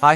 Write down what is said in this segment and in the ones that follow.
Hi.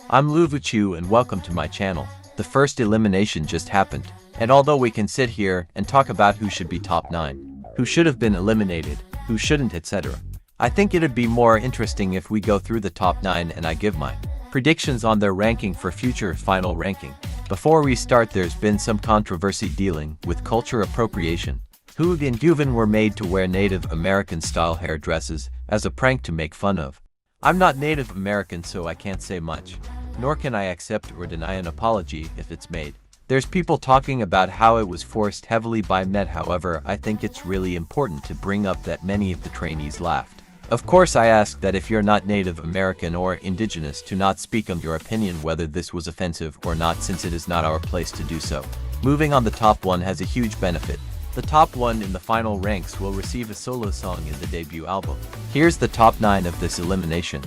I'm Luvuchu and welcome to my channel. The first elimination just happened, and although we can sit here and talk about who should be top 9, who should have been eliminated, who shouldn't, etc., I think it'd be more interesting if we go through the top 9 and I give my predictions on their ranking for future final ranking. Before we start, there's been some controversy dealing with culture appropriation. Hoog and Yuvan were made to wear Native American style hairdresses as a prank to make fun of. I'm not Native American, so I can't say much, nor can I accept or deny an apology if it's made. There's people talking about how it was forced heavily by Met. However, I think it's really important to bring up that many of the trainees laughed. Of course, I ask that if you're not Native American or Indigenous to not speak on your opinion whether this was offensive or not, since it is not our place to do so. Moving on, the top 1 has a huge benefit. The top 1 in the final ranks will receive a solo song in the debut album. Here's the top 9 of this elimination.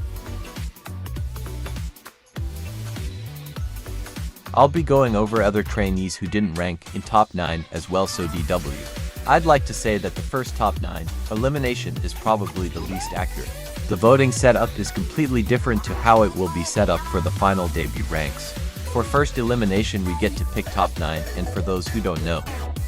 I'll be going over other trainees who didn't rank in top 9 as well, so DW. I'd like to say that the first top 9 elimination is probably the least accurate. The voting setup is completely different to how it will be set up for the final debut ranks. For first elimination we get to pick top 9, and for those who don't know,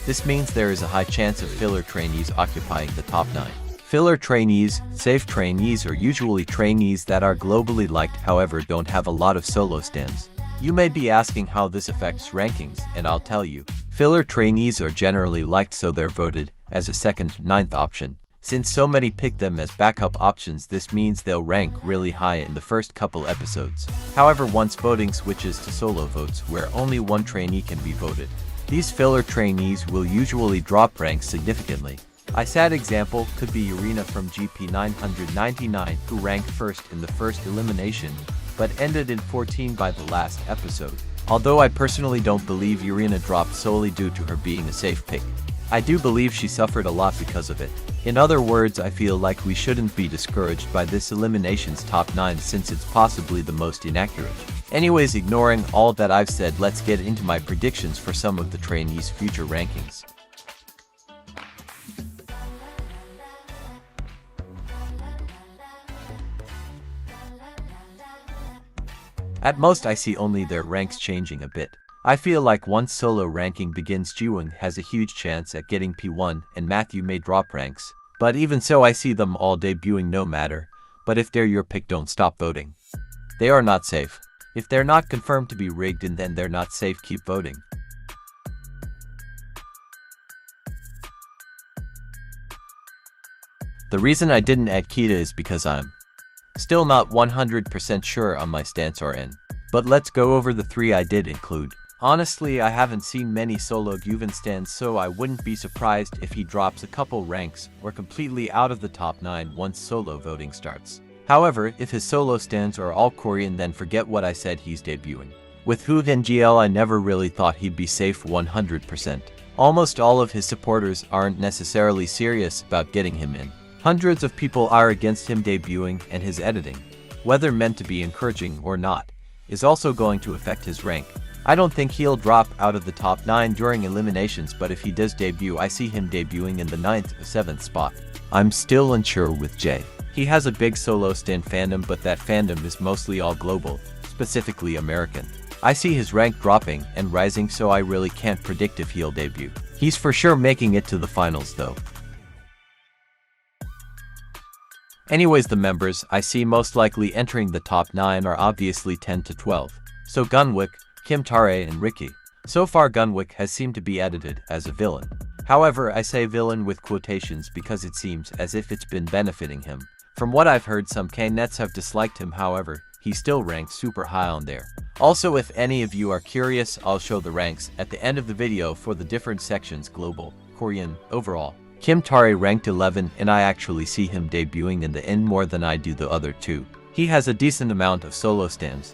this means there is a high chance of filler trainees occupying the top 9. Filler trainees, safe trainees, are usually trainees that are globally liked, however don't have a lot of solo stands. You may be asking how this affects rankings, and I'll tell you. Filler trainees are generally liked, so they're voted as a second, 9th option. Since so many pick them as backup options, this means they'll rank really high in the first couple episodes. However, once voting switches to solo votes where only one trainee can be voted, these filler trainees will usually drop ranks significantly. A sad example could be YENA from GP 999, who ranked first in the first elimination, but ended in 14 by the last episode. Although I personally don't believe YENA dropped solely due to her being a safe pick. I do believe she suffered a lot because of it. In other words, I feel like we shouldn't be discouraged by this elimination's top 9 since it's possibly the most inaccurate. Anyways, ignoring all that I've said, let's get into my predictions for some of the trainees' future rankings. At most, I see only their ranks changing a bit. I feel like once solo ranking begins, Jiwoong has a huge chance at getting P1 and Matthew may drop ranks. But even so, I see them all debuting no matter. But if they're your pick, don't stop voting. They are not safe. If they're not confirmed to be rigged and then they're not safe, keep voting. The reason I didn't add Keita is because I'm still not 100% sure on my stance RN. But let's go over the 3 I did include. Honestly, I haven't seen many solo Yuvan stands, so I wouldn't be surprised if he drops a couple ranks or completely out of the top 9 once solo voting starts. However, if his solo stands are all Korean, then forget what I said, he's debuting. With Hoog and GL, I never really thought he'd be safe 100%. Almost all of his supporters aren't necessarily serious about getting him in. Hundreds of people are against him debuting, and his editing, whether meant to be encouraging or not, is also going to affect his rank. I don't think he'll drop out of the top 9 during eliminations, but if he does debut, I see him debuting in the 9th or 7th spot. I'm still unsure with Jay. He has a big solo stand fandom, but that fandom is mostly all global, specifically American. I see his rank dropping and rising, so I really can't predict if he'll debut. He's for sure making it to the finals though. Anyways, the members I see most likely entering the top 9 are obviously 10 to 12. So Gunwick, Kim Tae and Ricky. So far Gunwick has seemed to be edited as a villain. However, I say villain with quotations because it seems as if it's been benefiting him. From what I've heard, some K-nets have disliked him, however, he still ranks super high on there. Also, if any of you are curious, I'll show the ranks at the end of the video for the different sections: global, Korean, overall. Kim Tae ranked 11, and I actually see him debuting in the end more than I do the other 2. He has a decent amount of solo stands.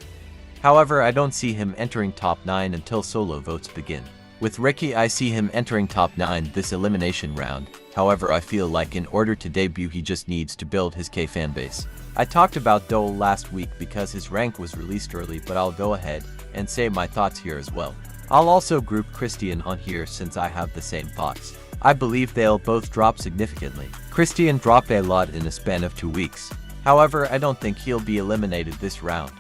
However, I don't see him entering top 9 until solo votes begin. With Ricky, I see him entering top 9 this elimination round. However, I feel like in order to debut, he just needs to build his K fanbase. I talked about Dole last week because his rank was released early, but I'll go ahead and say my thoughts here as well. I'll also group Christian on here since I have the same thoughts. I believe they'll both drop significantly. Christian dropped a lot in a span of 2 weeks. However, I don't think he'll be eliminated this round.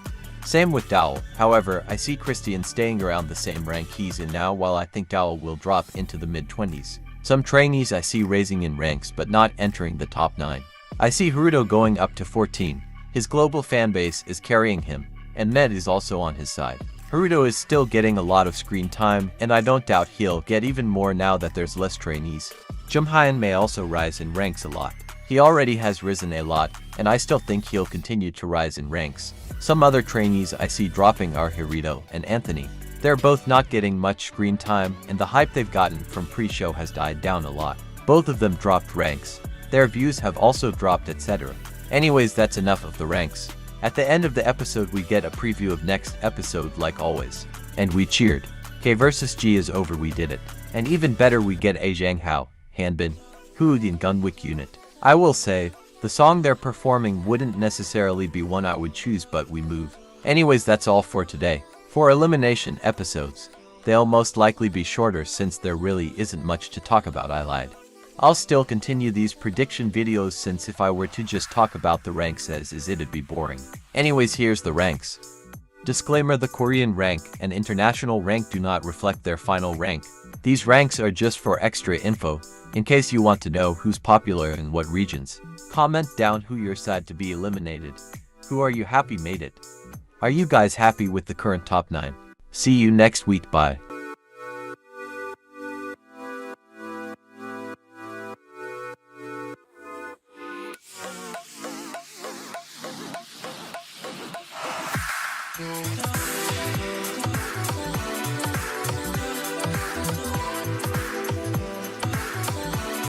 Same with Dowell, however, I see Christian staying around the same rank he's in now, while I think Dowell will drop into the mid-20s. Some trainees I see raising in ranks but not entering the top 9. I see Haruto going up to 14. His global fanbase is carrying him, and Med is also on his side. Haruto is still getting a lot of screen time, and I don't doubt he'll get even more now that there's less trainees. Jumhyun may also rise in ranks a lot. He already has risen a lot, and I still think he'll continue to rise in ranks. Some other trainees I see dropping are Hirito and Anthony. They're both not getting much screen time, and the hype they've gotten from pre-show has died down a lot. Both of them dropped ranks. Their views have also dropped, etc. Anyways, that's enough of the ranks. At the end of the episode we get a preview of next episode like always. And we cheered. K versus G is over, we did it. And even better, we get AJANUGU, Hanbin, Hood in Gunwick unit. I will say, the song they're performing wouldn't necessarily be one I would choose, but we move. Anyways, that's all for today. For elimination episodes, they'll most likely be shorter since there really isn't much to talk about. I lied. I'll still continue these prediction videos since if I were to just talk about the ranks as is it'd be boring. Anyways, here's the ranks. Disclaimer: the Korean rank and international rank do not reflect their final rank. These ranks are just for extra info, in case you want to know who's popular in what regions. Comment down who you're sad to be eliminated. Who are you happy made it? Are you guys happy with the current top 9? See you next week, bye. YEON.